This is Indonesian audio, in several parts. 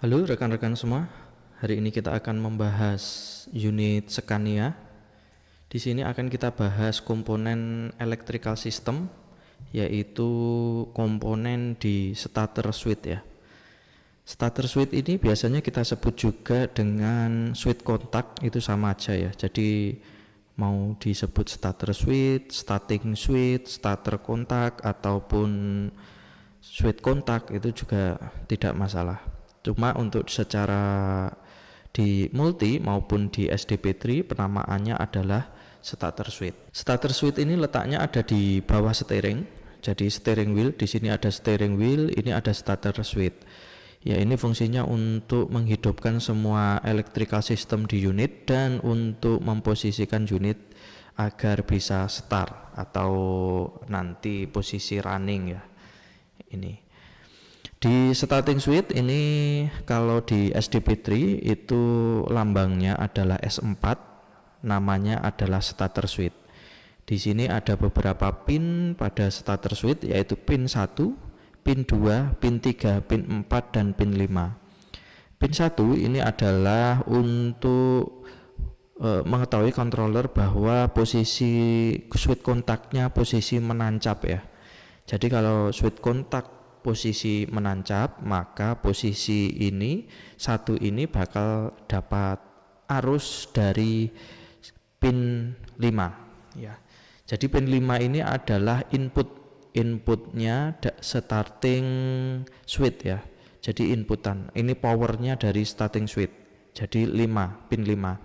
Halo rekan-rekan semua, hari ini kita akan membahas unit Scania. Di sini akan kita bahas komponen electrical system, yaitu komponen di starter switch ya. Starter switch ini biasanya kita sebut juga dengan switch kontak, itu sama aja ya. Jadi mau disebut starter switch, starting switch, starter kontak ataupun switch kontak itu juga tidak masalah. Cuma untuk secara di multi maupun di SDP3 penamaannya adalah starter switch. Starter switch ini letaknya ada di bawah steering. Jadi steering wheel, di sini ada steering wheel, ini ada starter switch. Ya, ini fungsinya untuk menghidupkan semua electrical system di unit dan untuk memposisikan unit agar bisa start atau nanti posisi running ya. Ini di starting switch ini kalau di SDP3 itu lambangnya adalah S4, namanya adalah starter switch. Di sini ada beberapa pin pada starter switch, yaitu pin 1, pin 2, pin 3, pin 4 dan pin 5. Pin 1 ini adalah untuk mengetahui controller bahwa posisi switch kontaknya posisi menancap ya. Jadi kalau switch kontak posisi menancap, maka posisi ini satu ini bakal dapat arus dari pin 5 ya. Jadi pin 5 ini adalah inputnya starting switch ya. Jadi inputan, ini powernya dari starting switch. Jadi 5, pin 5.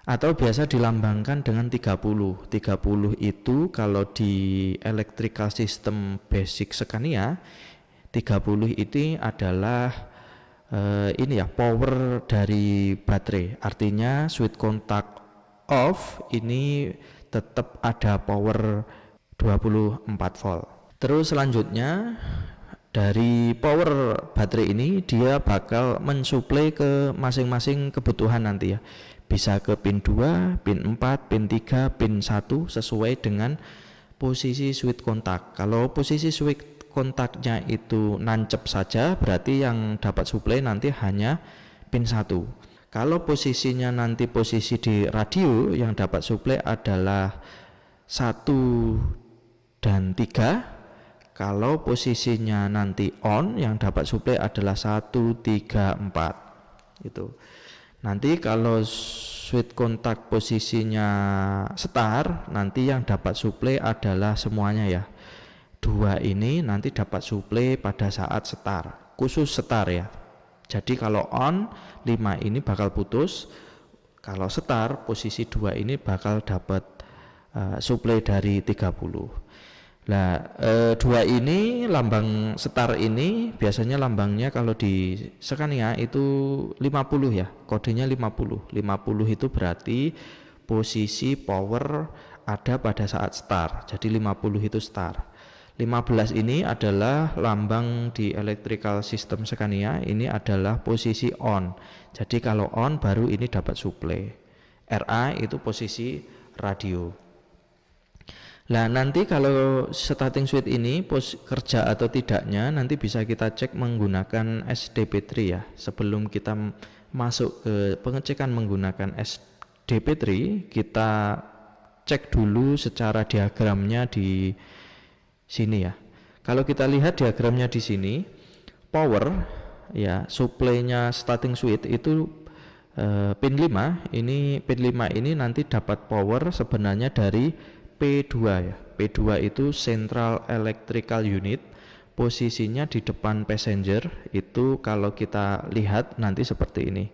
Atau biasa dilambangkan dengan 30. 30 itu kalau di electrical system basic Scania, 30 itu adalah ini ya, power dari baterai. Artinya switch kontak off ini tetap ada power 24 volt. Terus selanjutnya dari power baterai ini dia bakal mensuplai ke masing-masing kebutuhan nanti ya. Bisa ke pin 2, pin 4, pin 3, pin 1 sesuai dengan posisi switch kontak. Kalau posisi switch kontaknya itu nancep saja, berarti yang dapat suplai nanti hanya pin 1. Kalau posisinya nanti posisi di radio, yang dapat suplai adalah 1 dan 3. Kalau posisinya nanti on, yang dapat suplai adalah 1, 3, 4. Itu. Nanti kalau switch kontak posisinya start, nanti yang dapat suplai adalah semuanya ya. 2 ini nanti dapat suplai pada saat start, khusus start ya. Jadi kalau on 5 ini bakal putus, kalau start posisi 2 ini bakal dapat suplai dari 30. Nah, 2 ini lambang start ini biasanya lambangnya kalau di Scania itu 50 ya, kodenya 50. 50 itu berarti posisi power ada pada saat start. Jadi 50 itu start. 15 ini adalah lambang di electrical system Scania, ini adalah posisi on. Jadi kalau on baru ini dapat suplai. RA itu posisi radio. Nah, nanti kalau starting switch ini kerja atau tidaknya nanti bisa kita cek menggunakan SDP3 ya. Sebelum kita masuk ke pengecekan menggunakan SDP3, kita cek dulu secara diagramnya di sini ya. Kalau kita lihat diagramnya di sini, power ya, supply-nya starting switch itu pin 5 ini, pin 5 ini nanti dapat power sebenarnya dari P2 ya. P2 itu Central Electrical Unit, posisinya di depan passenger. Itu kalau kita lihat nanti seperti ini.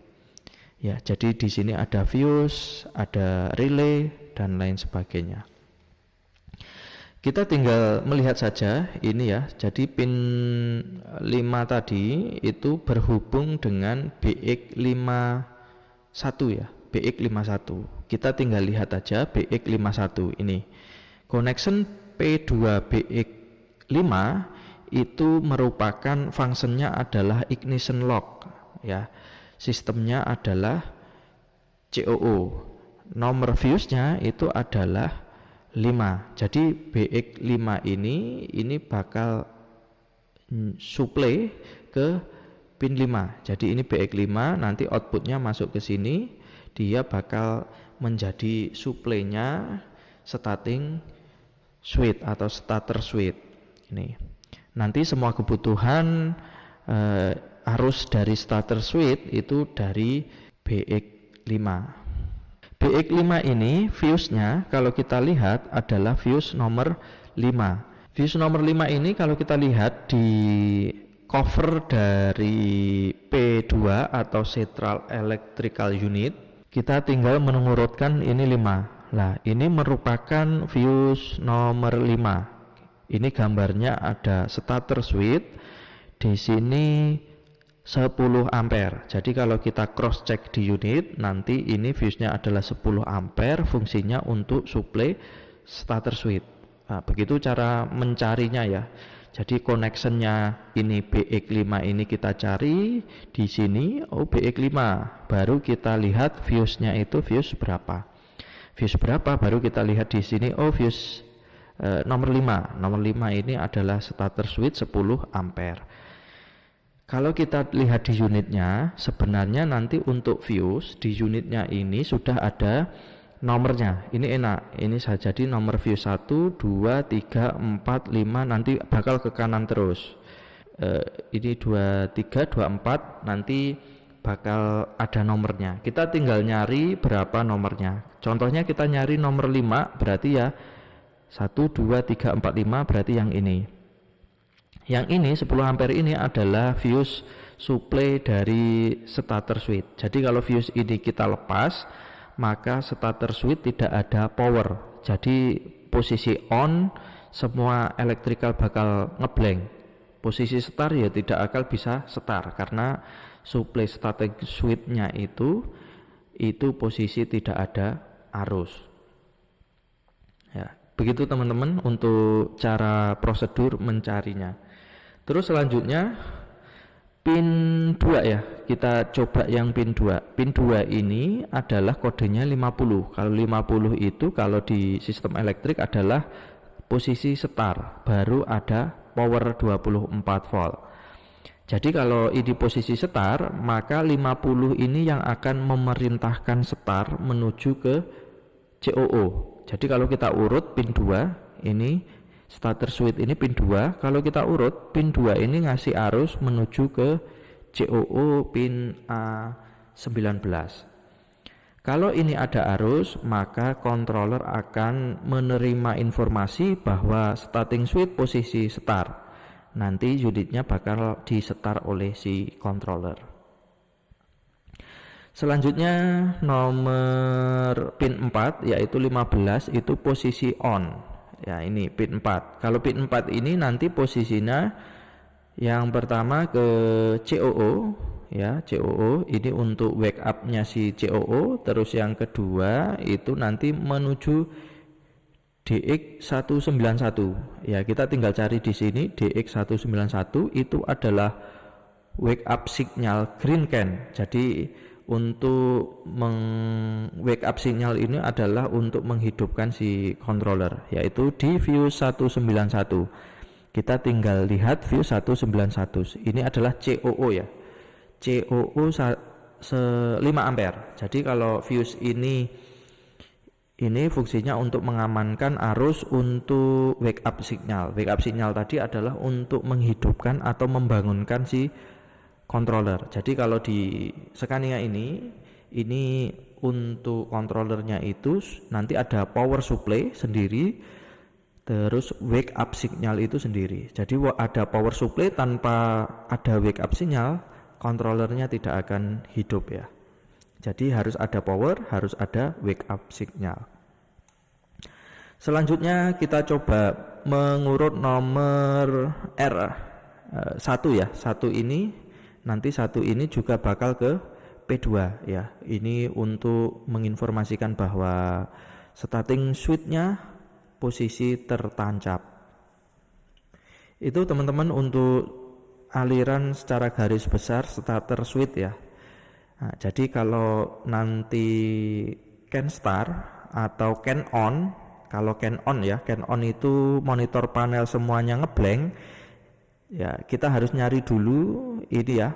Ya, jadi di sini ada fuse, ada relay dan lain sebagainya. Kita tinggal melihat saja ini ya. Jadi pin 5 tadi itu berhubung dengan BX51 ya. BX51. Kita tinggal lihat aja BX51 ini. Connection P2BX5 itu merupakan fungsinya adalah ignition lock ya. Sistemnya adalah COO. Nomor fuse-nya itu adalah 5. Jadi BX5 ini bakal supply ke pin 5. Jadi ini BX5, nanti outputnya masuk ke sini, dia bakal menjadi suplainya starting switch atau starter switch. Ini nanti semua kebutuhan arus dari starter switch itu dari BX5. BX5 ini fuse-nya kalau kita lihat adalah fuse nomor 5. Fuse nomor 5 ini kalau kita lihat di cover dari P2 atau Central Electrical Unit, kita tinggal mengurutkan ini 5. Nah, ini merupakan fuse nomor 5. Ini gambarnya ada starter switch. Di sini 10 ampere. Jadi kalau kita cross check di unit, nanti ini fuse-nya adalah 10 ampere, fungsinya untuk supply starter switch. Nah, begitu cara mencarinya ya. Jadi connectionnya ini BX5 ini kita cari di sini, oh BX5, baru kita lihat fuse-nya itu fuse berapa. Fuse berapa baru kita lihat di sini, oh fuse nomor 5. Nomor 5 ini adalah starter switch 10 ampere. Kalau kita lihat di unitnya, sebenarnya nanti untuk fuse di unitnya ini sudah ada nomornya. Ini enak, ini saja jadi nomor fuse 1, 2, 3, 4, 5, nanti bakal ke kanan terus. Ini 2, 3, 2, 4, nanti bakal ada nomornya. Kita tinggal nyari berapa nomornya. Contohnya kita nyari nomor 5, berarti ya 1, 2, 3, 4, 5, berarti yang ini. Yang ini 10 ampere ini adalah fuse supply dari starter switch. Jadi kalau fuse ini kita lepas, maka starter switch tidak ada power. Jadi posisi on, semua electrical bakal ngeblank. Posisi start ya tidak akan bisa start karena supply starter switch-nya itu posisi tidak ada arus. Ya, begitu teman-teman untuk cara prosedur mencarinya. Terus selanjutnya pin 2 ya, kita coba yang pin 2. Pin 2 ini adalah kodenya 50. Kalau 50 itu kalau di sistem elektrik adalah posisi start, baru ada power 24 volt. Jadi kalau ini posisi start, maka 50 ini yang akan memerintahkan start menuju ke COO. Jadi kalau kita urut pin 2 ini starter switch ini pin 2, kalau kita urut pin 2 ini ngasih arus menuju ke COO pin A19. Kalau ini ada arus, maka controller akan menerima informasi bahwa starting switch posisi start. Nanti unitnya bakal di start oleh si controller. Selanjutnya nomor pin 4 yaitu 15 itu posisi on. Ya, ini pin 4. Kalau pin 4 ini nanti posisinya yang pertama ke COO ya, COO ini untuk wake up-nya si COO, terus yang kedua itu nanti menuju DX191. Ya, kita tinggal cari di sini DX191 itu adalah wake up signal green can. Jadi untuk wake up signal ini adalah untuk menghidupkan si controller, yaitu di fuse 191. Kita tinggal lihat fuse 191 ini adalah COO ya, COO 5 ampere. Jadi kalau fuse ini fungsinya untuk mengamankan arus untuk wake up signal. Wake up signal tadi adalah untuk menghidupkan atau membangunkan si controller. Jadi kalau di Scania ini untuk controllernya itu nanti ada power supply sendiri, terus wake up signal itu sendiri. Jadi ada power supply, tanpa ada wake up signal controllernya tidak akan hidup ya. Jadi harus ada power, harus ada wake up signal. Selanjutnya kita coba mengurut nomor R1 ya. Nanti satu ini juga bakal ke P2 ya. Ini untuk menginformasikan bahwa starting switch-nya posisi tertancap. Itu teman-teman untuk aliran secara garis besar starter switch ya. Nah, jadi kalau nanti can start atau can on, kalau can on ya, can on itu monitor panel semuanya ngeblank. Ya, kita harus nyari dulu ini ya,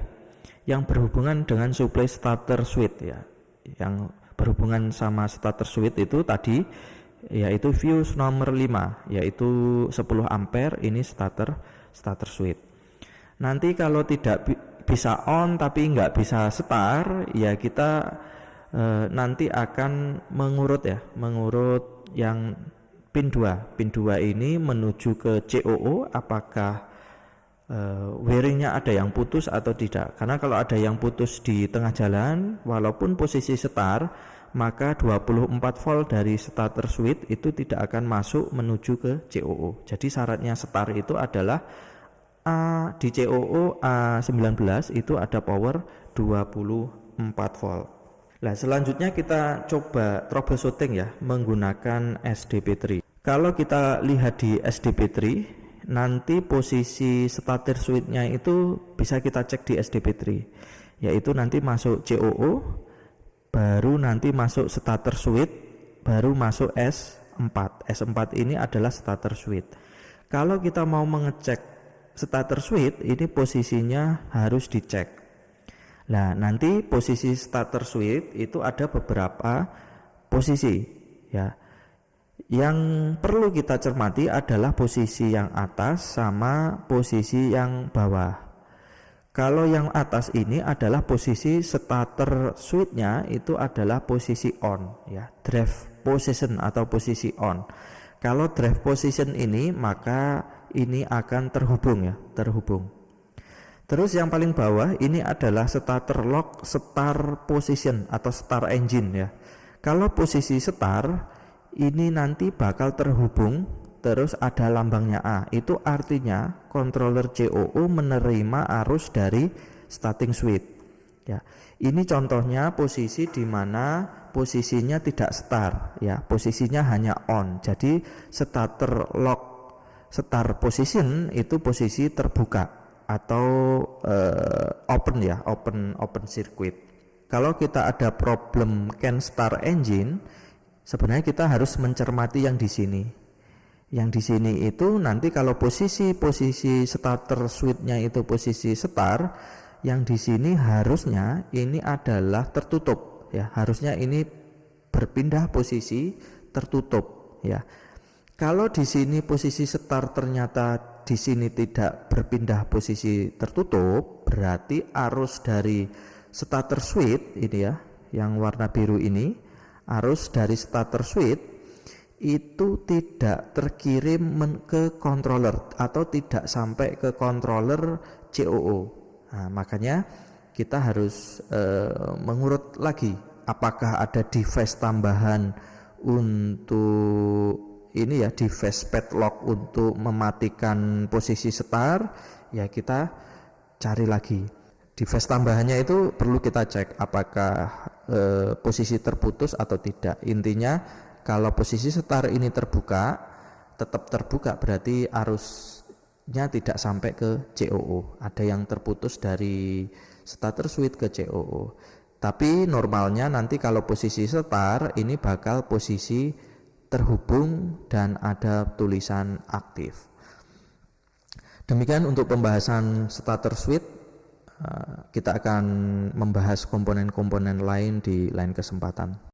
yang berhubungan dengan supply starter switch ya. Yang berhubungan sama starter switch itu tadi yaitu fuse nomor 5 yaitu 10 ampere, ini starter switch. Nanti kalau tidak bisa on tapi nggak bisa start ya kita nanti akan mengurut yang pin 2 ini menuju ke COO, apakah wiringnya ada yang putus atau tidak. Karena kalau ada yang putus di tengah jalan walaupun posisi start, maka 24 volt dari starter switch itu tidak akan masuk menuju ke COO. Jadi syaratnya start itu adalah di COO A19 itu ada power 24 volt. Nah, selanjutnya kita coba troubleshooting ya menggunakan SDP3. Kalau kita lihat di SDP3, nanti posisi starter switch-nya itu bisa kita cek di SDP3, yaitu nanti masuk COO, baru nanti masuk starter switch, baru masuk S4. S4 ini adalah starter switch. Kalau kita mau mengecek starter switch, ini posisinya harus dicek. Nah, nanti posisi starter switch itu ada beberapa posisi ya. Yang perlu kita cermati adalah posisi yang atas sama posisi yang bawah. Kalau yang atas ini adalah posisi starter switch-nya itu adalah posisi on ya, drive position atau posisi on. Kalau drive position ini maka ini akan terhubung. Terus yang paling bawah ini adalah starter lock, start position atau start engine ya. Kalau posisi start ini nanti bakal terhubung, terus ada lambangnya A. Itu artinya controller COO menerima arus dari starting switch. Ya, ini contohnya posisi di mana posisinya tidak start ya, posisinya hanya on. Jadi starter lock, start position itu posisi terbuka atau open circuit. Kalau kita ada problem can start engine, sebenarnya kita harus mencermati yang di sini. Yang di sini itu nanti kalau posisi starter switch-nya itu posisi start, yang di sini harusnya ini adalah tertutup ya. Harusnya ini berpindah posisi tertutup ya. Kalau di sini posisi start ternyata di sini tidak berpindah posisi tertutup, berarti arus dari starter switch ini ya, yang warna biru ini, arus dari starter switch itu tidak terkirim ke controller atau tidak sampai ke controller COO. Nah, makanya kita harus mengurut lagi apakah ada device tambahan untuk ini ya, device padlock untuk mematikan posisi start ya, kita cari lagi device tambahannya itu perlu kita cek apakah posisi terputus atau tidak. Intinya kalau posisi start ini tetap terbuka berarti arusnya tidak sampai ke COO, ada yang terputus dari starter switch ke COO. Tapi normalnya nanti kalau posisi start ini bakal posisi terhubung dan ada tulisan aktif. Demikian untuk pembahasan starter switch. Kita akan membahas komponen-komponen lain di lain kesempatan.